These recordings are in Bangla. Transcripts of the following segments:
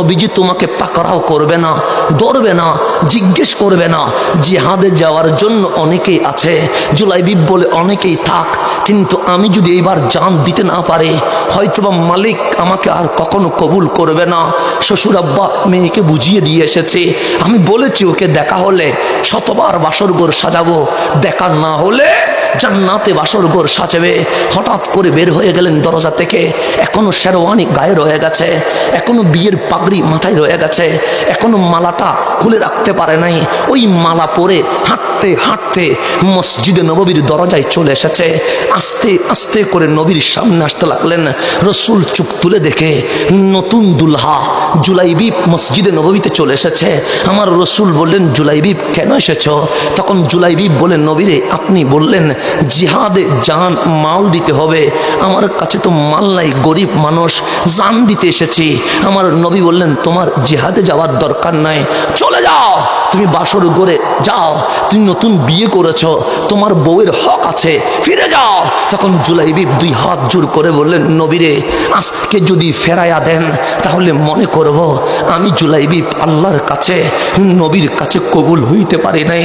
নবীজি তোমাকে পাকড়াও করবে না, ধরবে না, জিজ্ঞেস করবে না। জিহাদে যাওয়ার জন্য অনেকেই আছে। জুলাইবিব বলে অনেকেই থাক, কিন্তু আমি যদি এইবার জান দিতে না পারি, হয়তোবা মালিক আমাকে আর কখনো কবুল করবে না। শ্বশুর আব্বা মেয়েকে বুঝিয়ে দিয়ে এসেছে, আমি বলেছি ওকে দেখা হলে শতবার বাসর ঘর সাজাবো, দেখা না হলে জান্নাতে বাসর ঘর সাজাবে। হঠাৎ করে বের হয়ে গেলেন দরজা থেকে। এখনো শেরওয়ানি গায়ে রয়ে গেছে, এখনো বিয়ের পাগড়ি মাথায় রয়ে গেছে, এখনো মালাটা খুলে রাখতে পারে নাই। ওই মালা পরে হাঁটতে হাঁটতে মসজিদে নববীর দরজায় চলে এসেছে। আস্তে আস্তে করে নবীর সামনে আসতে লাগলেন। রসুল চুপ তুলে দেখে নতুন দুলহা জুলাইবিব মসজিদে নববীতে চলে এসেছে। আমার রসুল বললেন, জুলাইবিব কেন এসেছো? তখন জুলাইবিব বলেন, নবীরে আপনি বললেন জিহাদে জান মাল দিতে হবে, আমার কাছে তো মাল নাই, গরিব মানুষ, জান দিতে এসেছি। আমার নবী বললেন, তোমার জিহাদে যাওয়ার দরকার নাই, চলে যাও, তুমি বাসর ঘরে যাও, তুমি নতুন বিয়ে করেছো, তোমার বউয়ের হক আছে, ফিরে যাও। তখন জুলাইবিব দুই হাত জোর করে বললেন, নবীরে আজকে যদি ফেরাইয়া দেন তাহলে মনে করব আমি জুলাইবিব আল্লাহর কাছে নবীর কাছে কবুল হইতে পারি নাই।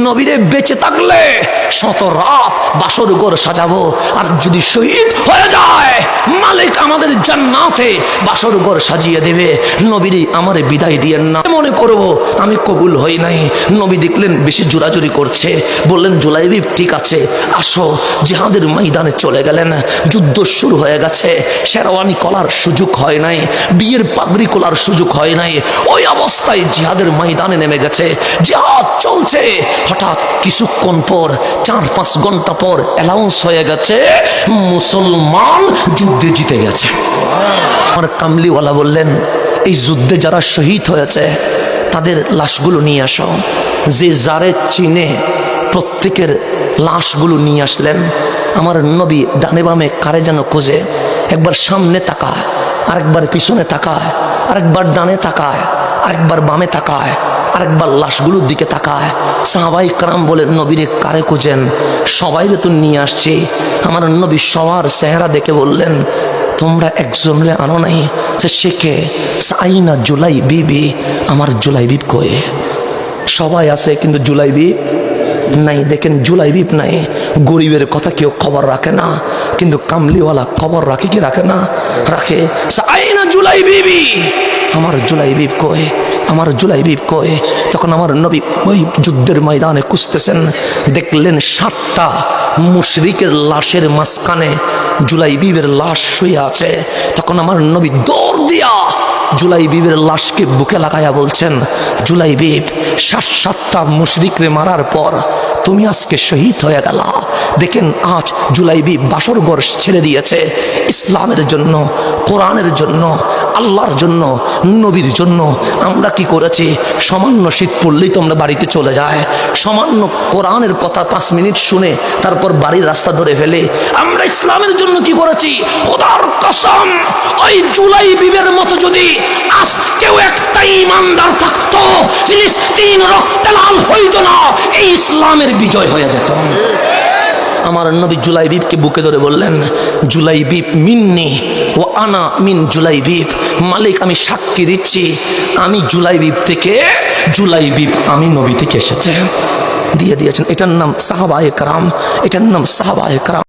নবীরে বেঁচে থাকলে শত রাত বাসর ঘর সাজাবো, আর যদি শহীদ হয়ে যায় মালিক আমাদের জান্নাতে বাসর ঘর সাজিয়ে দেবে। নবীরে আমারে বিদায় দিয়েন না, মনে করব আমি কবুল হই নাই। নবী দেখলেন বেশি জোরাজুরি করছে, বললেন, জুলাইবিব ঠিক আছে, আসো। জিহাদের ময়দানে চলে গেলেন। যুদ্ধ শুরু হয়ে গেছে, শেরওয়ানি কলার সুযোগ হয় নাই, বিয়ের পাগড়ি কোলার সুযোগ হয় নাই। ওই অবস্থায় জিহাদের ময়দানে নেমে গেছে, জিহাদ চলছে। হঠাৎ কিছুক্ষণ পর, 4-5 ঘন্টা পর অ্যানাউন্স হয়ে গেছে মুসলমান যুদ্ধে জিতে গেছে। আমার কামলিওয়ালা বললেন, এই যুদ্ধে যারা শহীদ হয়েছে তাদের লাশগুলো নিয়ে আসো। যে যারে চিনে প্রত্যেকের লাশগুলো নিয়ে আসলেন। আমার নবী ডানে বামে কারে যেন খোঁজে, একবার সামনে তাকায়, আরেকবার পিছনে তাকায়, আরেকবার ডানে তাকায়, আরেকবার বামে তাকায়, আরেকবার লাশগুলোর দিকে তাকায়। সাহাবাই কারাম বলেন, নবীরে কারে খুঁজেন? সবাইরে তো নিয়ে আসছি। আমার নবী সবার চেহারা দেখে বললেন, তোমরা একজনরে আনো নাই, সে কে? আইনা জুলাইবিবি, আমার জুলাইবিব কয়ে? সবাই আছে কিন্তু জুলাইবিব নাই। দেখেন জুলাইবিব নাই। গরিবের কথা কেউ খবর রাখে না, কিন্তু কামলিওয়ালা খবর রাখে কি রাখে না? রাখে। আইনা জুলাইবিবি, আমার জুলাইবিব কয়ে, আমার জুলাইবিব কয়ে? তখন আমার নবী ওই যুদ্ধের ময়দানে খুঁজতেছেন, দেখলেন 7টা মুশরিকের লাশের মাঝখানে জুলাইবিবের লাশ শুয়ে আছে। তখন আমার নবী দৌড় দিয়া জুলাইবিবের লাশকে বুকে লাগাইয়া বলছেন, জুলাইবিব, 7টা মুশরিকরে মারার পর তুমি আজকে শহীদ হয়ে গেলা। দেখেন আজ জুলাইবিব বাসর ঘর ছেড়ে দিয়েছে ইসলামের জন্য, কোরআনের জন্য, আল্লাহর জন্য, নবীর জন্য। আমরা কি করেছি? সামান্য শীত পড়লেই তো আমরা বাড়িতে চলে যায়, সামান্য কোরআনের কথা 5 মিনিট শুনে তারপর বাড়ির রাস্তা ধরে ফেলে। আমরা ইসলামের জন্য কি করেছি? খোদার কসম, ওই জুলাইবিবের মতো যদি আজকেও একটা ঈমানদার থাকতো, ফিলিস্তিন রক্তে লাল হইতো না, এই ইসলামের বিজয় হয়ে যেত। আমার নবী জুলাইবিবকে বুকে ধরে বললেন, জুলাইবিব মিন্নি ও আনা মিন জুলাইবিব। মালিক আমি সাক্ষী দিচ্ছি, আমি জুলাইবিব থেকে, জুলাইবিব আমি নবী থেকে এসেছে। দিয়ে দিয়েছেন। এটার নাম সাহাবায়ে কেরাম, এটার নাম সাহাবায়ে কেরাম।